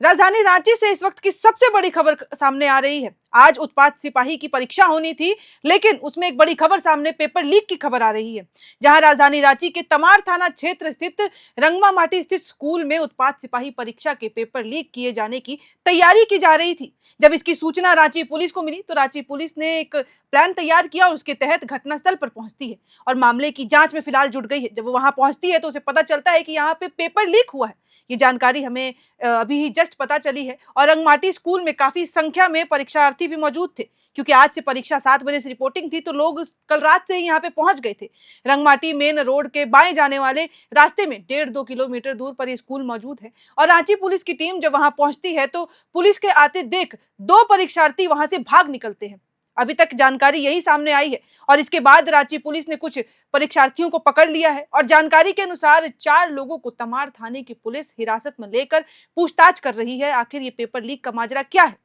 राजधानी रांची से इस वक्त की सबसे बड़ी खबर सामने आ रही है। आज उत्पाद सिपाही की परीक्षा होनी थी, लेकिन उसमें एक बड़ी खबर सामने पेपर लीक की खबर आ रही है। जहां राजधानी रांची के तमाड़ थाना क्षेत्र स्थित रंगमा माटी स्थित स्कूल में उत्पाद सिपाही परीक्षा के पेपर लीक किए जाने की तैयारी की जा रही थी। जब इसकी सूचना रांची पुलिस को मिली तो रांची पुलिस ने एक प्लान तैयार किया और उसके तहत घटनास्थल पर पहुंचती है और मामले की जांच में फिलहाल जुट गई है। जब वो वहां पहुंचती है तो उसे पता चलता है कि यहाँ पे पेपर लीक हुआ है। ये जानकारी हमें अभी जस्ट पता चली है और रंगमाटी स्कूल में काफी संख्या में परीक्षार्थी भी मौजूद थे, क्योंकि आज से परीक्षा 7 बजे से रिपोर्टिंग थी तो लोग कल रात से ही यहाँ पे पहुंच गए थे। रंगमाटी मेन रोड के बाएं जाने वाले रास्ते में 1.5-2 किलोमीटर दूर पर ये स्कूल मौजूद है और रांची पुलिस की टीम जब वहां पहुंचती है तो पुलिस के आते देख 2 परीक्षार्थी वहां से भाग निकलते हैं। अभी तक जानकारी यही सामने आई है और इसके बाद रांची पुलिस ने कुछ परीक्षार्थियों को पकड़ लिया है और जानकारी के अनुसार 4 लोगों को तमाड़ थाने की पुलिस हिरासत में लेकर पूछताछ कर रही है। आखिर ये पेपर लीक का माजरा क्या है?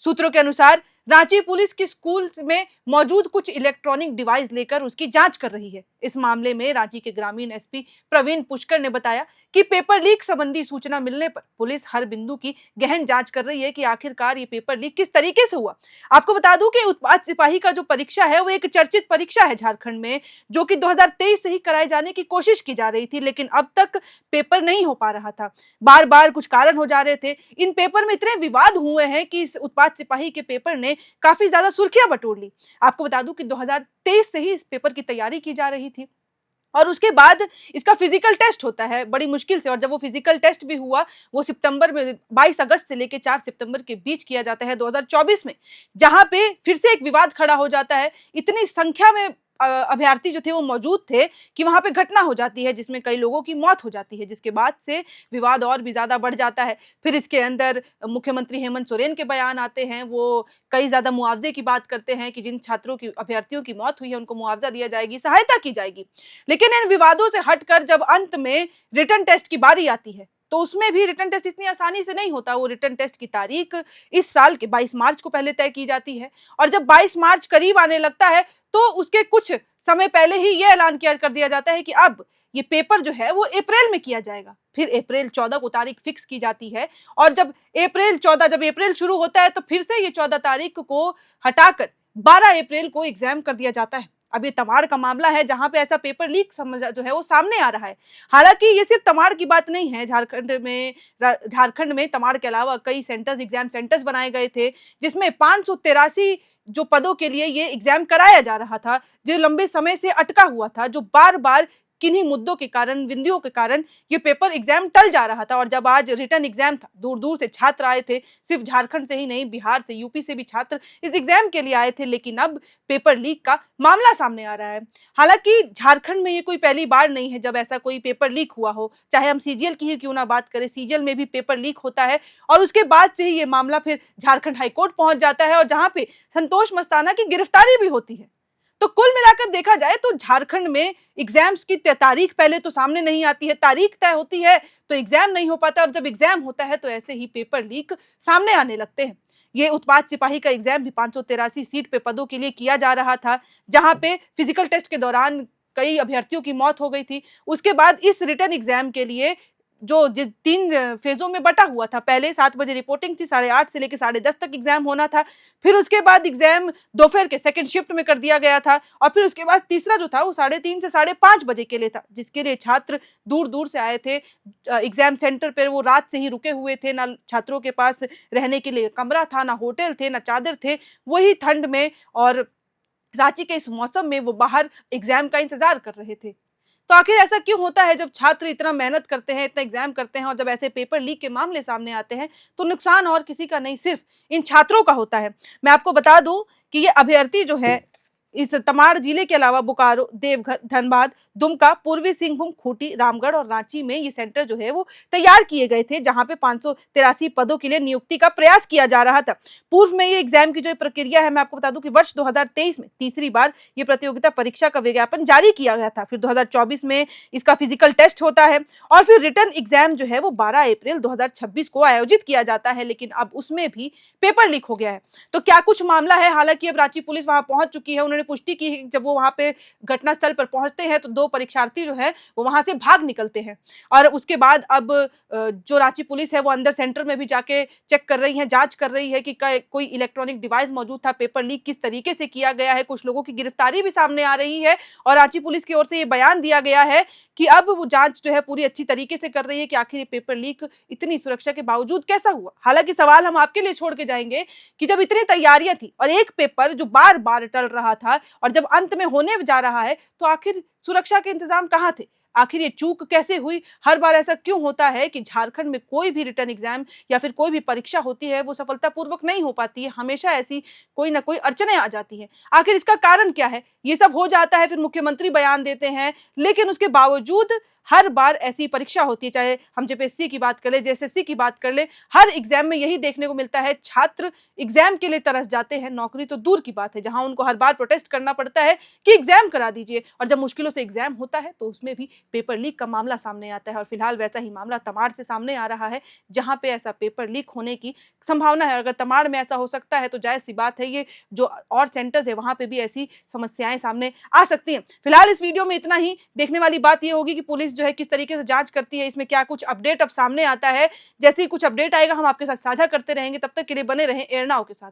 सूत्रों के अनुसार रांची पुलिस की स्कूल में मौजूद कुछ इलेक्ट्रॉनिक डिवाइस लेकर उसकी जांच कर रही है। इस मामले में रांची के ग्रामीण एसपी प्रवीण पुष्कर ने बताया कि पेपर लीक संबंधी सूचना मिलने पर पुलिस हर बिंदु की गहन जांच कर रही है कि आखिरकार ये पेपर लीक किस तरीके से हुआ। आपको बता दूं कि उत्पाद सिपाही का जो परीक्षा है वो एक चर्चित परीक्षा है झारखंड में, जो कि 2023 से ही कराए जाने की कोशिश की जा रही थी, लेकिन अब तक पेपर नहीं हो पा रहा था। बार बार कुछ कारण हो जा रहे थे। इन पेपर में इतने विवाद हुए हैं कि इस उत्पाद सिपाही के पेपर ने काफी ज्यादा सुर्खियां बटोर ली। आपको बता दूं कि 2023 से ही इस पेपर की तैयारी की जा रही थी और उसके बाद इसका फिजिकल टेस्ट होता है बड़ी मुश्किल से, और जब वो फिजिकल टेस्ट भी हुआ वो सितंबर में 22 अगस्त से लेकर 4 सितंबर के बीच किया जाता है 2024 में, जहां पे फिर से एक विवाद खड़ा हो जाता है। इतनी संख्या में अभ्यर्थी जो थे वो मौजूद थे कि वहां पे घटना हो जाती है जिसमें कई लोगों की मौत हो जाती है, जिसके बाद से विवाद और भी ज्यादा बढ़ जाता है। फिर इसके अंदर मुख्यमंत्री हेमंत सोरेन के बयान आते हैं, वो कई ज्यादा मुआवजे की बात करते हैं कि जिन छात्रों की अभ्यर्थियों की मौत हुई है उनको मुआवजा दिया जाएगी, सहायता की जाएगी। लेकिन इन विवादों से हटकर जब अंत में रिटर्न टेस्ट की बारी आती है तो उसमें भी रिटर्न टेस्ट इतनी आसानी से नहीं होता। वो रिटर्न टेस्ट की तारीख इस साल के 22 मार्च को पहले तय की जाती है और जब 22 मार्च करीब आने लगता है तो उसके कुछ समय पहले ही यह ऐलान किया कर दिया जाता है कि अब ये पेपर जो है वो अप्रैल में किया जाएगा। फिर अप्रैल 14 को तारीख फिक्स की जाती है और जब अप्रैल शुरू होता है तो फिर से ये 14 तारीख को हटाकर 12 अप्रैल को एग्जाम कर दिया जाता है। अब ये तमाड़ का मामला है जहां पे ऐसा पेपर लीक समझ जो है वो सामने आ रहा है। हालांकि ये सिर्फ तमाड़ की बात नहीं है। झारखंड में तमाड़ के अलावा कई सेंटर्स, एग्जाम सेंटर्स बनाए गए थे जिसमें 583 जो पदों के लिए ये एग्जाम कराया जा रहा था, जो लंबे समय से अटका हुआ था, जो बार बार किन्हीं मुद्दों के कारण, बिंदुओं के कारण ये पेपर एग्जाम टल जा रहा था। और जब आज रिटर्न एग्जाम था, दूर दूर से छात्र आए थे, सिर्फ झारखंड से ही नहीं, बिहार से, यूपी से भी छात्र इस एग्जाम के लिए आए थे, लेकिन अब पेपर लीक का मामला सामने आ रहा है। हालांकि झारखंड में ये कोई पहली बार नहीं है जब ऐसा कोई पेपर लीक हुआ हो। चाहे हम सीजीएल की ही क्यों ना बात करें, सीजीएल में भी पेपर लीक होता है और उसके बाद से ही ये मामला फिर झारखंड हाईकोर्ट पहुंच जाता है और जहां पे संतोष मस्ताना की गिरफ्तारी भी होती है। तो कुल मिलाकर देखा जाए तो झारखंड में एग्जाम्स की तारीख पहले तो सामने नहीं आती है, तारीख तय होती है तो एग्जाम नहीं हो पाता और जब एग्जाम होता है तो ऐसे ही पेपर लीक सामने आने लगते हैं। ये उत्पाद सिपाही का एग्जाम भी 583 सीट पे पदों के लिए किया जा रहा था, जहां पे फिजिकल टेस्ट के दौरान कई अभ्यर्थियों की मौत हो गई थी। उसके बाद इस रिटर्न एग्जाम के लिए जो जिस 3 फेजों में बटा हुआ था, पहले 7 बजे रिपोर्टिंग थी, 8:30 से लेकर 10:30 तक एग्जाम होना था। फिर उसके बाद एग्जाम दोपहर के सेकंड शिफ्ट में कर दिया गया था और फिर उसके बाद तीसरा जो था वो 3:30 से 5:30 बजे के लिए था, जिसके लिए छात्र दूर दूर से आए थे। एग्जाम सेंटर पर वो रात से ही रुके हुए थे, ना छात्रों के पास रहने के लिए कमरा था, ना होटल थे, ना चादर थे। वही ठंड में और रांची के इस मौसम में वो बाहर एग्जाम का इंतजार कर रहे थे। तो आखिर ऐसा क्यों होता है? जब छात्र इतना मेहनत करते हैं, इतना एग्जाम करते हैं और जब ऐसे पेपर लीक के मामले सामने आते हैं तो नुकसान और किसी का नहीं, सिर्फ इन छात्रों का होता है। मैं आपको बता दूं कि ये अभ्यर्थी जो है इस तमाड़ जिले के अलावा बोकारो, देवघर, धनबाद, दुमका, पूर्वी सिंहभूम, खूंटी, रामगढ़ और रांची में ये सेंटर जो है वो तैयार किए गए थे, जहां पे 583 पदों के लिए नियुक्ति का प्रयास किया जा रहा था। पूर्व में ये एग्जाम की जो प्रक्रिया है, मैं आपको बता दूं कि वर्ष 2023 में तीसरी बार ये प्रतियोगिता परीक्षा का विज्ञापन जारी किया गया था। फिर 2024 में इसका फिजिकल टेस्ट होता है और फिर रिटर्न एग्जाम जो है वो 12 अप्रैल 2026 को आयोजित किया जाता है, लेकिन अब उसमें भी पेपर लीक हो गया है। तो क्या कुछ मामला है? हालांकि अब रांची पुलिस वहां पहुंच चुकी है, उन्होंने पुष्टि की जब वो वहां पे घटनास्थल पर पहुंचते हैं तो 2 परीक्षार्थी जो है वो वहां से भाग निकलते हैं। और उसके बाद अब जो रांची पुलिस है वो अंदर सेंटर में भी जाके चेक कर रही है, जांच कर रही है कि कोई इलेक्ट्रॉनिक डिवाइस मौजूद था, पेपर लीक किस तरीके से किया गया है। कुछ लोगों की गिरफ्तारी भी सामने आ रही है और रांची पुलिस की ओर से ये बयान दिया गया है कि अब वो जांच जो है पूरी अच्छी तरीके से कर रही है कि आखिर ये पेपर लीक इतनी सुरक्षा के बावजूद कैसा हुआ। हालांकि सवाल हम आपके लिए छोड़ के जाएंगे कि जब इतनी तैयारियां थी और एक पेपर जो बार बार टल रहा था और जब अंत में होने जा रहा है तो आखिर सुरक्षा के इंतजाम कहाँ थे? आखिर ये चूक कैसे हुई? हर बार ऐसा क्यों होता है कि झारखंड में कोई भी रिटर्न एग्जाम या फिर कोई भी परीक्षा होती है वो सफलतापूर्वक नहीं हो पाती है, हमेशा ऐसी कोई ना कोई अड़चनें आ जाती हैं। आखिर इसका कारण क्या है? ये सब हो जाता है, फिर मुख्यमंत्री बयान देते हैं, लेकिन उसके बावजूद हर बार ऐसी परीक्षा होती है, चाहे हम जेपीएससी की बात कर ले, जेएसएससी की बात कर ले, हर एग्जाम में यही देखने को मिलता है, छात्र एग्जाम के लिए तरस जाते हैं, नौकरी तो दूर की बात है, जहां उनको हर बार प्रोटेस्ट करना पड़ता है कि एग्जाम करा दीजिए। और जब मुश्किलों से एग्जाम होता है तो उसमें भी पेपर लीक का मामला सामने आता है और फिलहाल वैसा ही मामला तमाड़ से सामने आ रहा है, जहां पे ऐसा पेपर लीक होने की संभावना है। अगर तमाड़ में ऐसा हो सकता है तो जाहिर सी बात है ये जो और सेंटर्स है वहां पे भी ऐसी समस्याएं सामने आ सकती हैं। फिलहाल इस वीडियो में इतना ही। देखने वाली बात ये होगी कि पुलिस जो है किस तरीके से जांच करती है, इसमें क्या कुछ अपडेट अब सामने आता है। जैसे ही कुछ अपडेट आएगा हम आपके साथ साझा करते रहेंगे। तब तक के लिए बने रहें एयरनाउ के साथ।